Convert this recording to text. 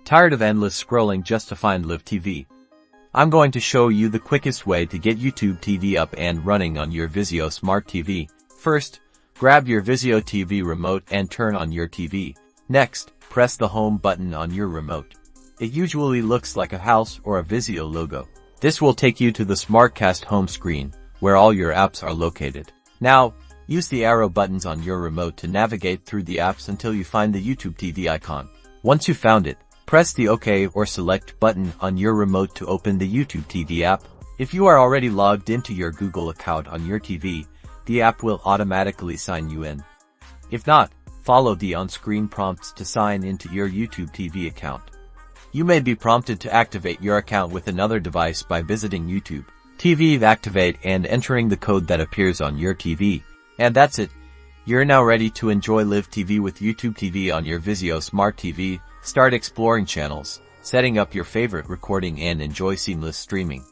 Tired of endless scrolling just to find live TV? I'm going to show you the quickest way to get YouTube TV up and running on your Vizio Smart TV. First, grab your Vizio TV remote and turn on your TV. Next, press the home button on your remote. It usually looks like a house or a Vizio logo. This will take you to the SmartCast home screen, where all your apps are located. Now, use the arrow buttons on your remote to navigate through the apps until you find the YouTube TV icon. Once you found it, press the OK or Select button on your remote to open the YouTube TV app. If you are already logged into your Google account on your TV, the app will automatically sign you in. If not, follow the on-screen prompts to sign into your YouTube TV account. You may be prompted to activate your account with another device by visiting YouTube TV Activate and entering the code that appears on your TV. And that's it. You're now ready to enjoy live TV with YouTube TV on your Vizio Smart TV. Start exploring channels, setting up your favorite recording and enjoy seamless streaming.